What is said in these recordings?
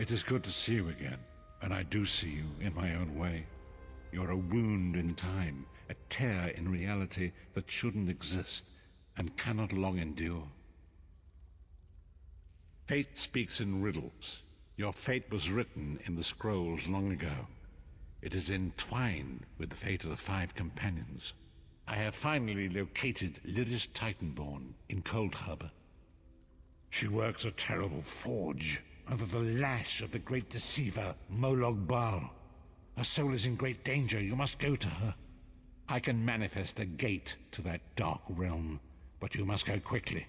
It is good to see you again, and I do see you in my own way. You're a wound in time, a tear in reality that shouldn't exist and cannot long endure. Fate speaks in riddles. Your fate was written in the scrolls long ago. It is entwined with the fate of the 5 companions. I have finally located Lyris Titanborn in Cold Harbor. She works a terrible forge under the lash of the great deceiver, Molog Baal. Her soul is in great danger. You must go to her. I can manifest a gate to that dark realm, but you must go quickly.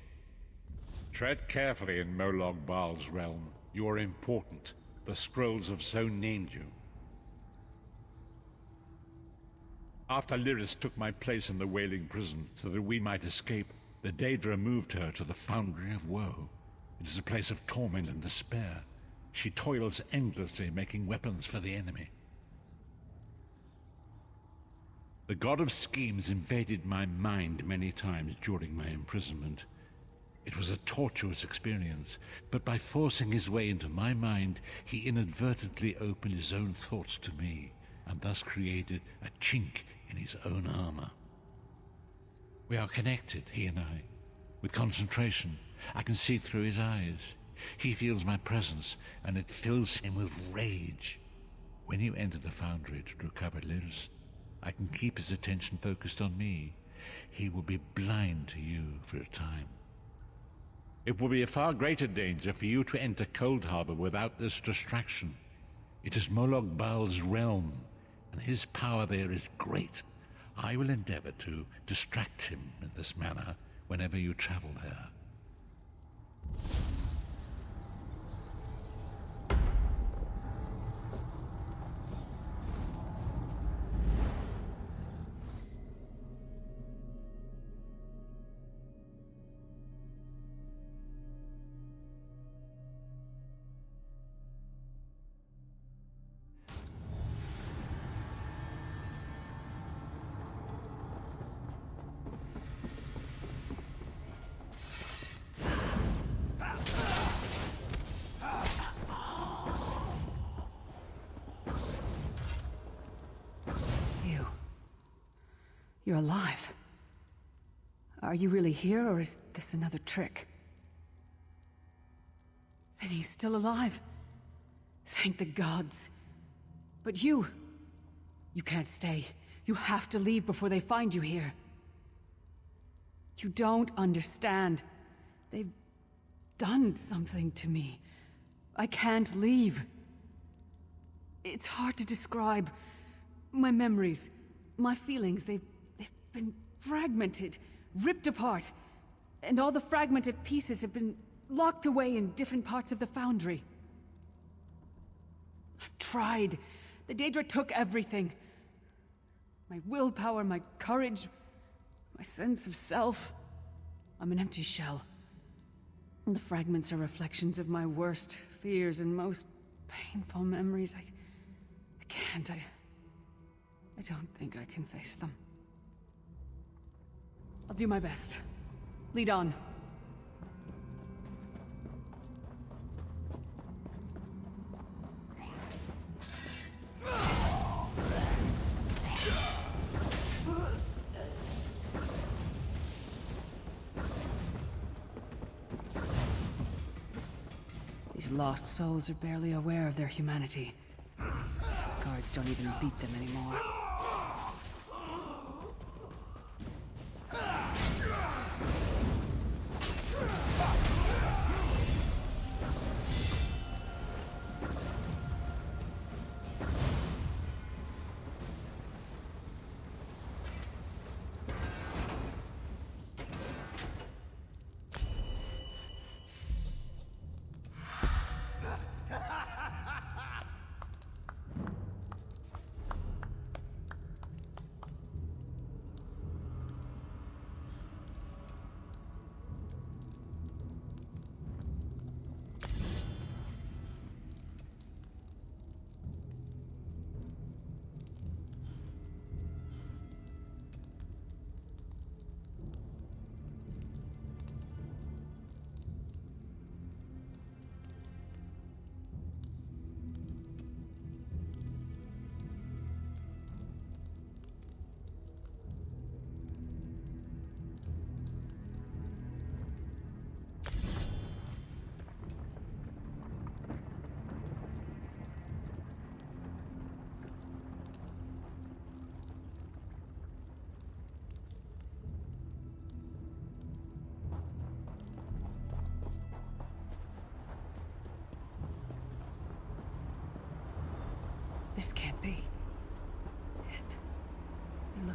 Tread carefully in Molog Baal's realm. You are important. The scrolls have so named you. After Lyris took my place in the Wailing Prison so that we might escape, the Daedra moved her to the Foundry of Woe. It is a place of torment and despair. She toils endlessly making weapons for the enemy. The God of Schemes invaded my mind many times during my imprisonment. It was a tortuous experience, but by forcing his way into my mind, he inadvertently opened his own thoughts to me, and thus created a chink in his own armor. We are connected, he and I. With concentration, I can see through his eyes. He feels my presence, and it fills him with rage. When you enter the Foundry to recover Lyris, I can keep his attention focused on me. He will be blind to you for a time. It will be a far greater danger for you to enter Cold Harbor without this distraction. It is Molog Baal's realm, and his power there is great. I will endeavor to distract him in this manner whenever you travel there. You're alive. Are you really here, or is this another trick? Then he's still alive. Thank the gods. But you can't stay. You have to leave before they find you here. You don't understand. They've done something to me. I can't leave. It's hard to describe. My memories, my feelings, they've been fragmented, ripped apart, and all the fragmented pieces have been locked away in different parts of the Foundry. I've tried. The Daedra took everything. My willpower, my courage, my sense of self. I'm an empty shell. And the fragments are reflections of my worst fears and most painful memories. I can't. I don't think I can face them. I'll do my best. Lead on. These lost souls are barely aware of their humanity. Guards don't even beat them anymore.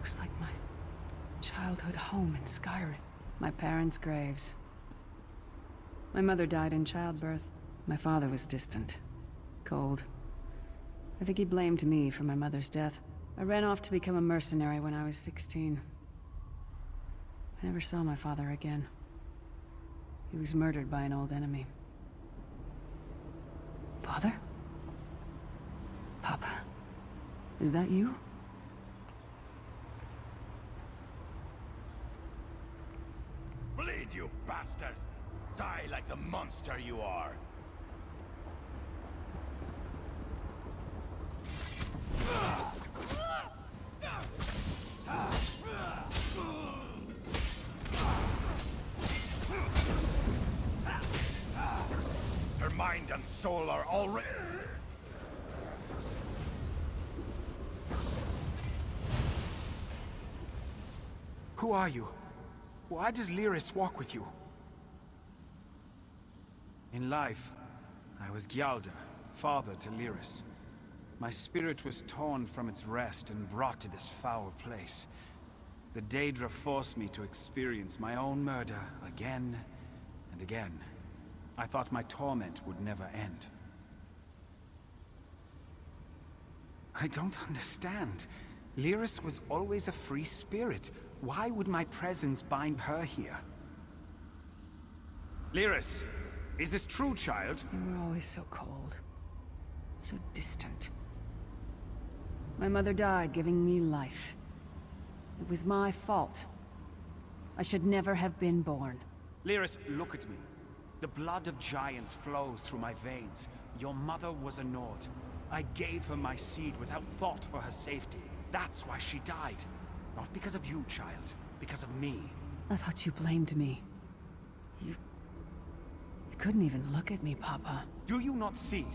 looks like my childhood home in Skyrim. My parents' graves. My mother died in childbirth. My father was distant. Cold. I think he blamed me for my mother's death. I ran off to become a mercenary when I was 16. I never saw my father again. He was murdered by an old enemy. Father? Papa? Is that you? Bleed, you bastard! Die like the monster you are! Her mind and soul are already... Who are you? Why does Lyris walk with you? In life, I was Gyalda, father to Lyris. My spirit was torn from its rest and brought to this foul place. The Daedra forced me to experience my own murder again and again. I thought my torment would never end. I don't understand. Lyris was always a free spirit. Why would my presence bind her here? Lyris, is this true, child? You were always so cold. So distant. My mother died giving me life. It was my fault. I should never have been born. Lyris, look at me. The blood of giants flows through my veins. Your mother was a Nord. I gave her my seed without thought for her safety. That's why she died. Not because of you, child. Because of me. I thought you blamed me. You couldn't even look at me, Papa. Do you not see?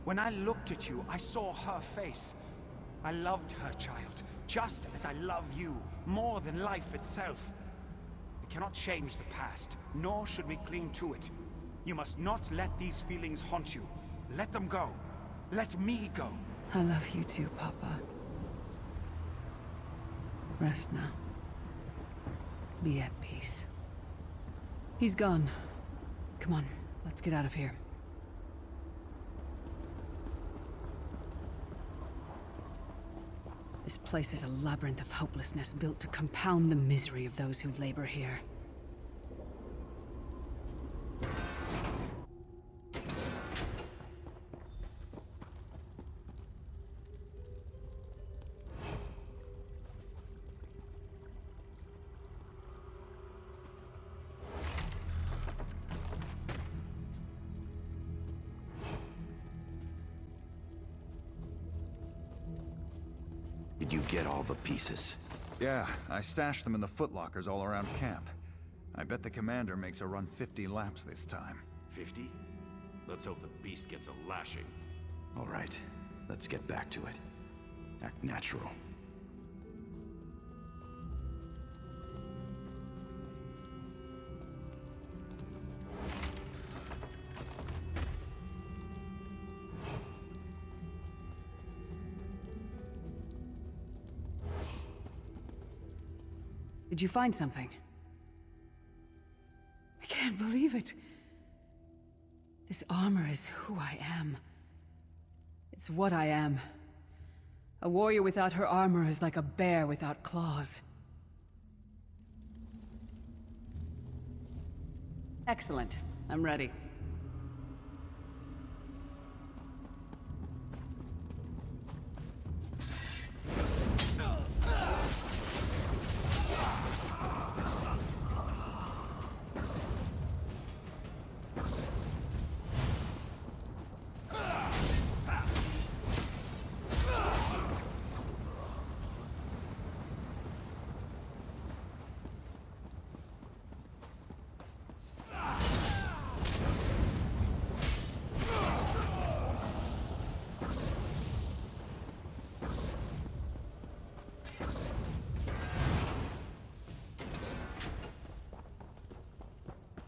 When I looked at you, I saw her face. I loved her, child. Just as I love you. More than life itself. We cannot change the past, nor should we cling to it. You must not let these feelings haunt you. Let them go. Let me go. I love you too, Papa. Rest now. Be at peace. He's gone. Come on, let's get out of here. This place is a labyrinth of hopelessness built to compound the misery of those who labor here. Did you get all the pieces? Yeah, I stashed them in the footlockers all around camp. I bet the commander makes her run 50 laps this time. 50? Let's hope the beast gets a lashing. All right, let's get back to it. Act natural. Did you find something? I can't believe it. This armor is who I am. It's what I am. A warrior without her armor is like a bear without claws. Excellent. I'm ready.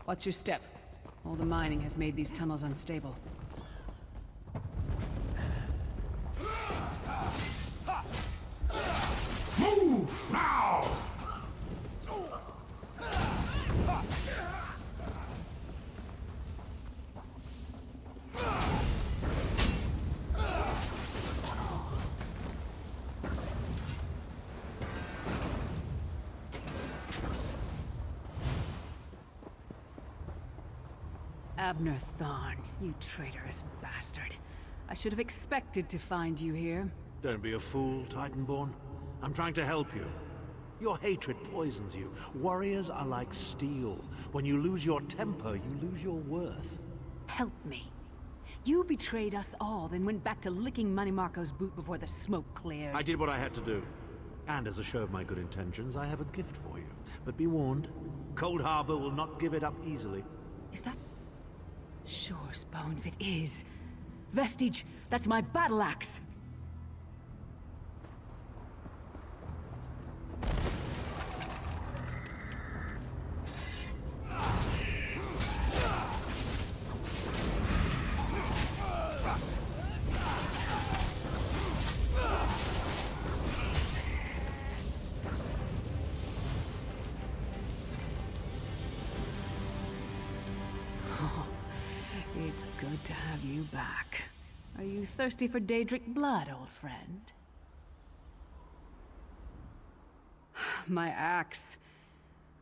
Watch your step. All the mining has made these tunnels unstable. Move! Abner Thorn, you traitorous bastard. I should have expected to find you here. Don't be a fool, Titanborn. I'm trying to help you. Your hatred poisons you. Warriors are like steel. When you lose your temper, you lose your worth. Help me. You betrayed us all, then went back to licking Manny Marco's boot before the smoke cleared. I did what I had to do. And as a show of my good intentions, I have a gift for you. But be warned, Cold Harbor will not give it up easily. Is that... Sure, Bones, it is. Vestige, that's my battle axe! It's good to have you back. Are you thirsty for Daedric blood, old friend? My axe.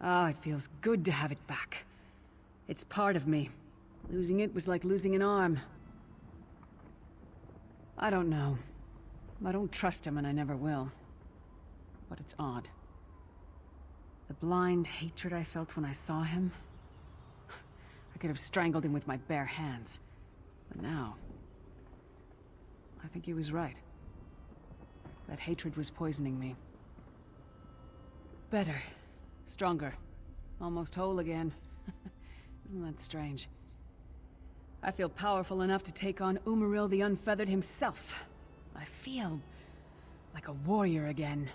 Ah, it feels good to have it back. It's part of me. Losing it was like losing an arm. I don't know. I don't trust him and I never will. But it's odd. The blind hatred I felt when I saw him... I could have strangled him with my bare hands. But now... I think he was right. That hatred was poisoning me. Better. Stronger. Almost whole again. Isn't that strange? I feel powerful enough to take on Umaril the Unfeathered himself. I feel... like a warrior again.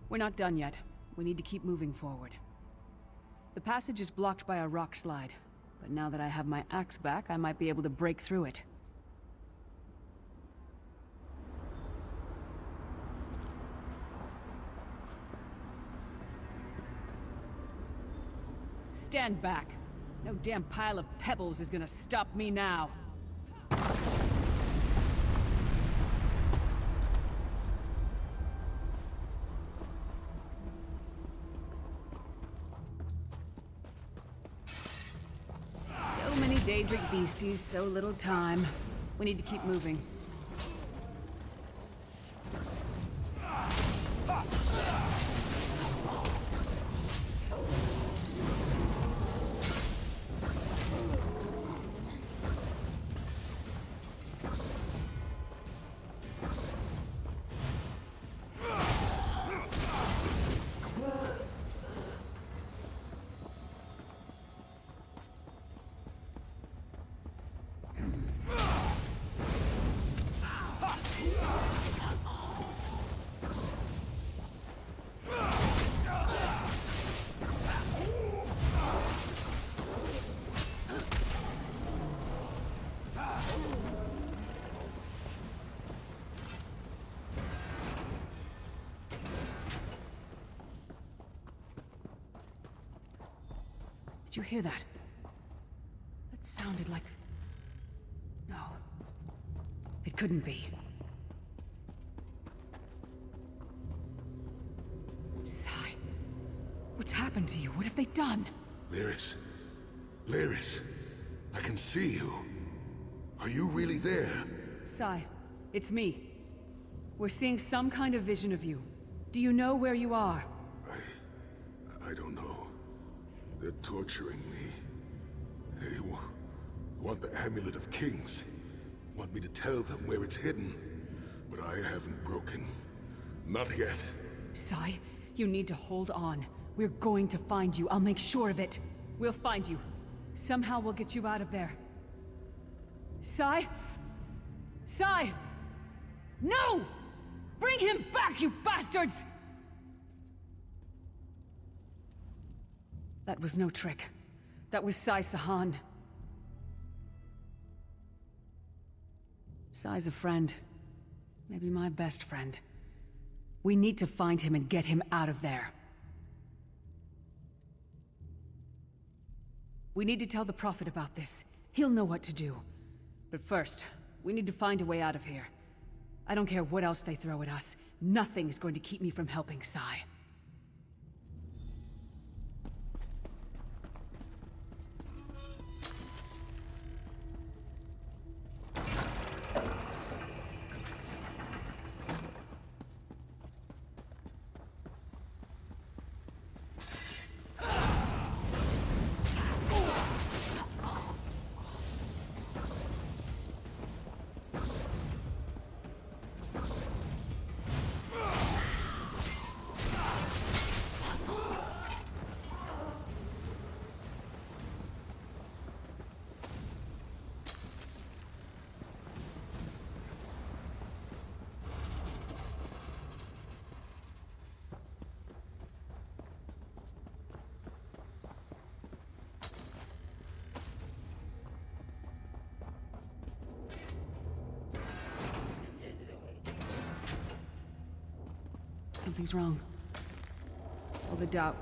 We're not done yet. We need to keep moving forward. The passage is blocked by a rock slide, but now that I have my axe back, I might be able to break through it. Stand back. No damn pile of pebbles is gonna stop me now. So many Daedric beasties, so little time. We need to keep moving. Did you hear that? That sounded like... No. It couldn't be. Sai. What's happened to you? What have they done? Lyris. Lyris. I can see you. Are you really there? Sai, it's me. We're seeing some kind of vision of you. Do you know where you are? I don't know. They're torturing me. They want the Amulet of Kings. Want me to tell them where it's hidden. But I haven't broken. Not yet. Sai, you need to hold on. We're going to find you. I'll make sure of it. We'll find you. Somehow we'll get you out of there. Sai? Sai! No! Bring him back, you bastards! That was no trick. That was Sai Sahan. Sai's a friend. Maybe my best friend. We need to find him and get him out of there. We need to tell the Prophet about this. He'll know what to do. But first, we need to find a way out of here. I don't care what else they throw at us. Nothing's going to keep me from helping Sai. Something's wrong. All the doubt.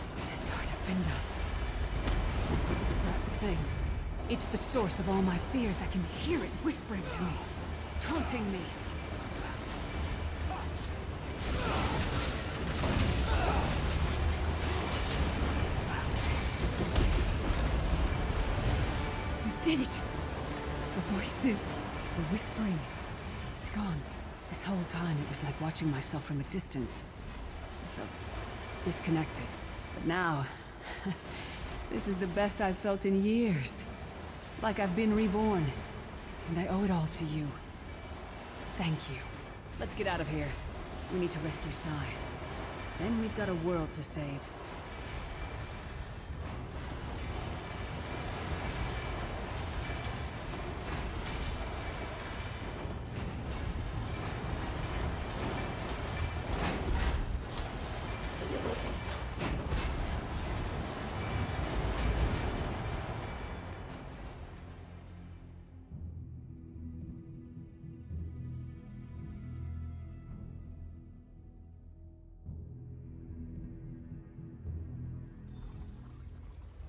It's Tendar defend us. That thing. It's the source of all my fears. I can hear it whispering to me, taunting me. We did it! The voices, the whispering. It's gone. This whole time it was like watching myself from a distance. I felt disconnected. But now, this is the best I've felt in years. Like I've been reborn. And I owe it all to you. Thank you. Let's get out of here. We need to rescue Sai. Then we've got a world to save.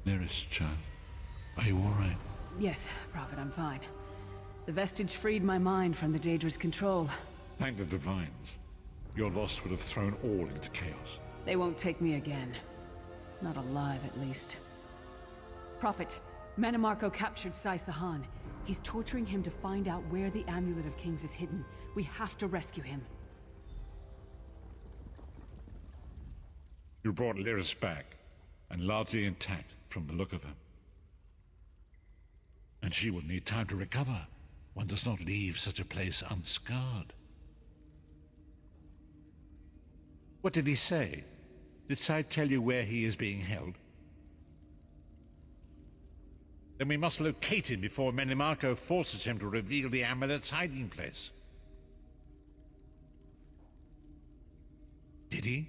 Nearest child. Are you alright? Yes, Prophet, I'm fine. The Vestige freed my mind from the Daedra's control. Thank the Divines. Your loss would have thrown all into chaos. They won't take me again. Not alive, at least. Prophet, Mannimarco captured Sai Sahan. He's torturing him to find out where the Amulet of Kings is hidden. We have to rescue him. You brought Lyris back, and largely intact from the look of her. And she will need time to recover. One does not leave such a place unscarred. What did he say? Did Sai tell you where he is being held? Then we must locate him before Mannimarco forces him to reveal the amulet's hiding place. Did he?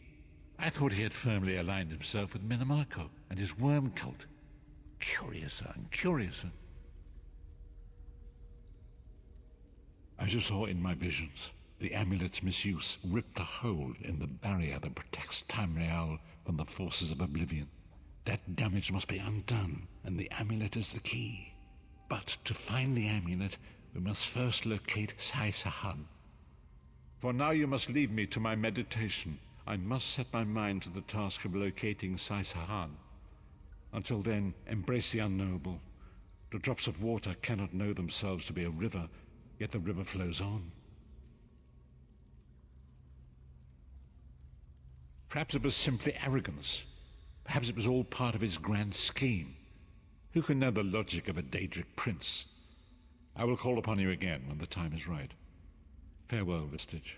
I thought he had firmly aligned himself with Mannimarco and his worm cult. Curiouser and curiouser. As you saw in my visions, the amulet's misuse ripped a hole in the barrier that protects Tamriel from the forces of oblivion. That damage must be undone, and the amulet is the key. But to find the amulet, we must first locate Sai Sahan. For now you must leave me to my meditation. I must set my mind to the task of locating Sai Sahan. Until then, embrace the unknowable. The drops of water cannot know themselves to be a river, yet the river flows on. Perhaps it was simply arrogance. Perhaps it was all part of his grand scheme. Who can know the logic of a Daedric prince? I will call upon you again when the time is right. Farewell, Vestige.